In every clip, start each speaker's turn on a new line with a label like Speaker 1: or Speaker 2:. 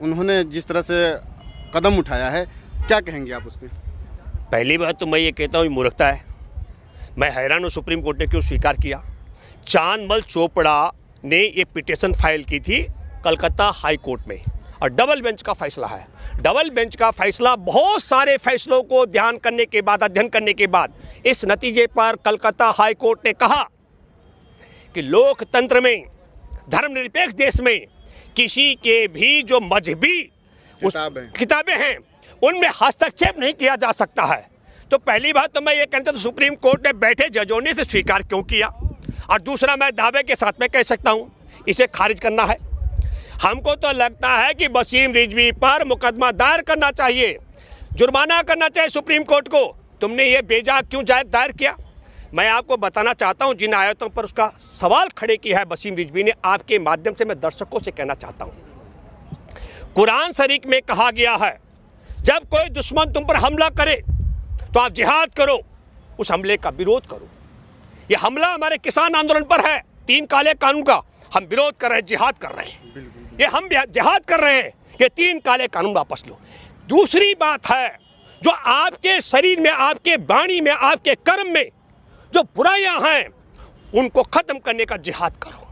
Speaker 1: उन्होंने जिस तरह से कदम उठाया है, क्या कहेंगे आप उस पर?
Speaker 2: पहली बात तो मैं ये कहता हूँ ये मूर्खता है। मैं हैरान हूँ सुप्रीम कोर्ट ने क्यों स्वीकार किया। चांदमल चोपड़ा ने ये पिटीशन फाइल की थी कलकत्ता हाई कोर्ट में और डबल बेंच का फैसला है। डबल बेंच का फैसला बहुत सारे फैसलों को ध्यान करने के बाद, अध्ययन करने के बाद इस नतीजे पर कलकत्ता हाई कोर्ट ने कहा कि लोकतंत्र में, धर्मनिरपेक्ष देश में किसी के भी जो मजहबी किताबें हैं उनमें हस्तक्षेप नहीं किया जा सकता है। तो पहली बात तो मैं ये कहता हूँ सुप्रीम कोर्ट में बैठे जजों ने इसे स्वीकार क्यों किया, और दूसरा मैं दावे के साथ में कह सकता हूँ इसे खारिज करना है। हमको तो लगता है कि वसीम रिजवी पर मुकदमा दायर करना चाहिए, जुर्माना करना चाहिए सुप्रीम कोर्ट को। तुमने ये बेजा क्यों दायर किया? मैं आपको बताना चाहता हूँ जिन आयतों पर उसका सवाल खड़े किया है वसीम रिजवी ने, आपके माध्यम से मैं दर्शकों से कहना चाहता हूँ। कुरान शरीफ में कहा गया है जब कोई दुश्मन तुम पर हमला करे तो आप जिहाद करो, उस हमले का विरोध करो। ये हमला हमारे किसान आंदोलन पर है, 3 काले कानून का हम विरोध कर रहे हैं, जिहाद कर रहे हैं। ये हम जिहाद कर रहे हैं, ये 3 काले कानून वापस लो। दूसरी बात है जो आपके शरीर में, आपके वाणी में, आपके कर्म में जो बुराइयां हैं उनको खत्म करने का जिहाद करो।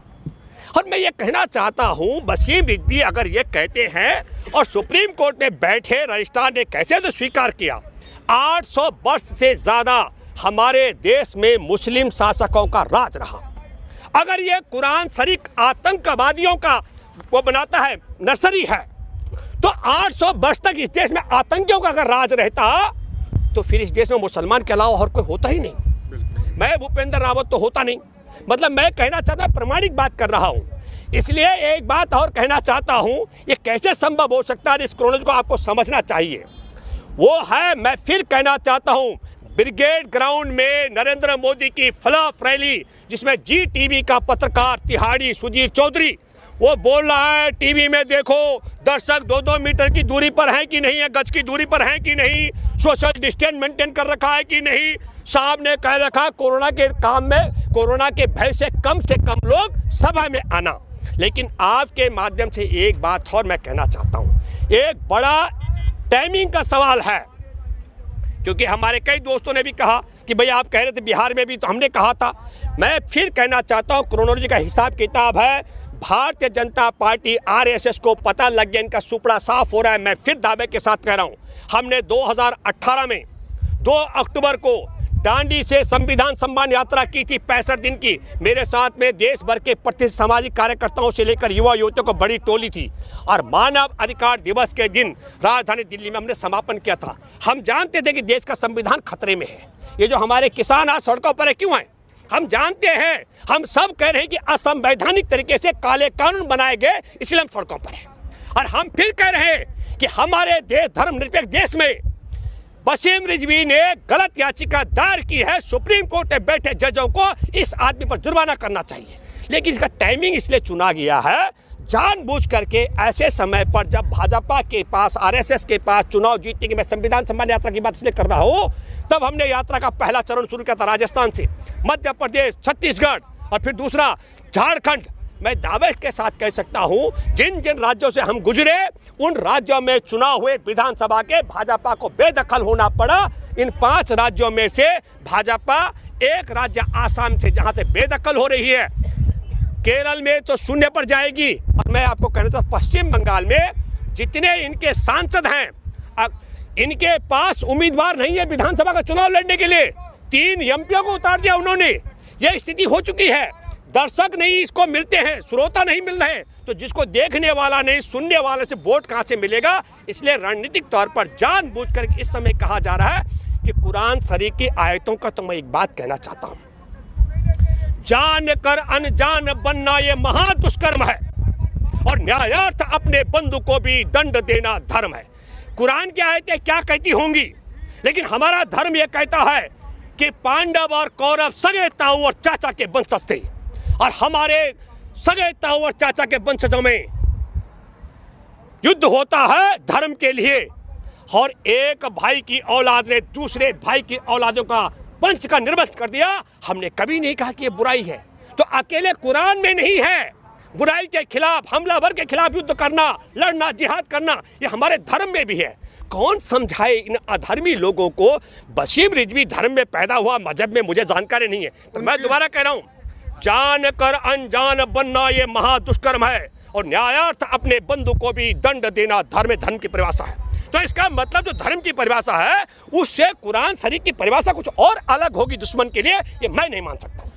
Speaker 2: और मैं ये कहना चाहता हूं वसीम रिजवी अगर ये कहते हैं और सुप्रीम कोर्ट में बैठे रजिस्ट्रार ने कैसे तो स्वीकार किया, 800 वर्ष से ज़्यादा हमारे देश में मुस्लिम शासकों का राज रहा। अगर ये कुरान शरीफ आतंकवादियों का वो बनाता है, नर्सरी है, तो 800 वर्ष तक इस देश में आतंकियों का अगर राज रहता तो फिर इस देश में मुसलमान के अलावा और कोई होता ही नहीं। मैं भूपेंद्र रावत तो होता नहीं। मतलब मैं कहना चाहता, प्रमाणिक बात कर रहा हूँ। इसलिए एक बात और कहना चाहता हूँ, ये कैसे संभव हो सकता है, इस क्रोनोलॉजी को आपको समझना चाहिए। वो है, मैं फिर कहना चाहता हूँ, ब्रिगेड ग्राउंड में नरेंद्र मोदी की फ्लफ रैली, जिसमें जी टीवी का पत्रकार तिहाड़ी सुधीर चौधरी वो बोल रहा है टीवी में, देखो दर्शक 2-2 मीटर की दूरी पर हैं कि नहीं है, गज की दूरी पर हैं कि नहीं, सोशल डिस्टेंस मेंटेन कर रखा है कि नहीं। साहब ने कह रखा कोरोना के काम में, कोरोना के भय से कम लोग सभा में आना। लेकिन आपके माध्यम से एक बात और मैं कहना चाहता हूँ, एक बड़ा टाइमिंग का सवाल है, क्योंकि हमारे कई दोस्तों ने भी कहा कि भाई आप कह रहे थे बिहार में भी, तो हमने कहा था। मैं फिर कहना चाहता हूँ, क्रोनोलॉजी का हिसाब किताब है, भारतीय जनता पार्टी आरएसएस को पता लग गया, इनका सुपड़ा साफ हो रहा है। मैं फिर दावे के साथ कह रहा हूँ, हमने 2018 में 2 अक्टूबर को दांडी से संविधान सम्मान यात्रा की थी, 65 दिन की। मेरे साथ में देश भर के प्रतिष्ठित सामाजिक कार्यकर्ताओं से लेकर युवा युवतियों को बड़ी टोली थी, और मानव अधिकार दिवस के दिन राजधानी दिल्ली में हमने समापन किया था। हम जानते थे कि देश का संविधान खतरे में है। ये जो हमारे किसान आज सड़कों पर है, क्यों हैं? हम जानते हैं, हम सब कह रहे हैं कि असंवैधानिक तरीके से काले कानून बनाए गए, इसलिए हम सड़कों पर हैं। और हम फिर कह रहे हैं कि हमारे देश, धर्मनिरपेक्ष देश में वसीम रिजवी ने गलत याचिका दायर की है। सुप्रीम कोर्ट में बैठे जजों को इस आदमी पर जुर्माना करना चाहिए। लेकिन इसका टाइमिंग इसलिए चुना गया है जानबूझ करके, ऐसे समय पर जब भाजपा के पास, आरएसएस के पास चुनाव जीतने की, मैं संविधान सम्मान यात्रा की बात इसलिए कर रहा हूँ, तब हमने यात्रा का पहला चरण शुरू किया था राजस्थान से, मध्य प्रदेश, छत्तीसगढ़ और फिर दूसरा झारखंड। मैं दावे के साथ कह सकता हूं, जिन जिन राज्यों से हम गुजरे उन राज्यों में चुनाव हुए विधानसभा के, भाजपा को बेदखल होना पड़ा। इन 5 राज्यों में से भाजपा, एक राज्य आसाम से जहां से बेदखल हो रही है, केरल में तो शून्य पर जाएगी। और मैं आपको कहना चाहता हूं, पश्चिम बंगाल में जितने इनके सांसद हैं, इनके पास उम्मीदवार नहीं है विधानसभा का चुनाव लड़ने के लिए। 3 एमपियों को उतार दिया उन्होंने। यह स्थिति हो चुकी है। दर्शक नहीं इसको मिलते हैं, श्रोता नहीं मिल रहे हैं, तो जिसको देखने वाला नहीं, सुनने वाले से वोट कहां से मिलेगा? इसलिए रणनीतिक तौर पर जानबूझकर इस समय कहा जा रहा है कि कुरान शरीफ की आयतों का तो मैं एक बात कहना चाहता हूं, जान कर अनजान बनना ये महा दुष्कर्म है, और न्यायार्थ अपने बंधु को भी दंड देना धर्म है। कुरान की आयतें क्या कहती होंगी, लेकिन हमारा धर्म यह कहता है कि पांडव और कौरव सगे ताऊ और चाचा के वंशज थे, और हमारे सगे ताऊ और चाचा के वंशजों में युद्ध होता है धर्म के लिए, और एक भाई की औलाद ने दूसरे भाई की औलादों का वंश का निर्वंश कर दिया। हमने कभी नहीं कहा कि ये बुराई है। तो अकेले कुरान में नहीं है, बुराई के खिलाफ, हमलावर के खिलाफ युद्ध करना, लड़ना, जिहाद करना, ये हमारे धर्म में भी है। कौन समझाए इन अधर्मी लोगों को? वसीम रिजवी धर्म में पैदा हुआ, मजहब में मुझे जानकारी नहीं है। तो मैं दोबारा कह रहा हूँ, जान कर अनजान बनना ये महादुष्कर्म है, और न्यायार्थ अपने बंधु को भी दंड देना धर्म की परिभाषा है। तो इसका मतलब जो धर्म की परिभाषा है उससे कुरान शरीफ की परिभाषा कुछ और अलग होगी दुश्मन के लिए, ये मैं नहीं मान सकता।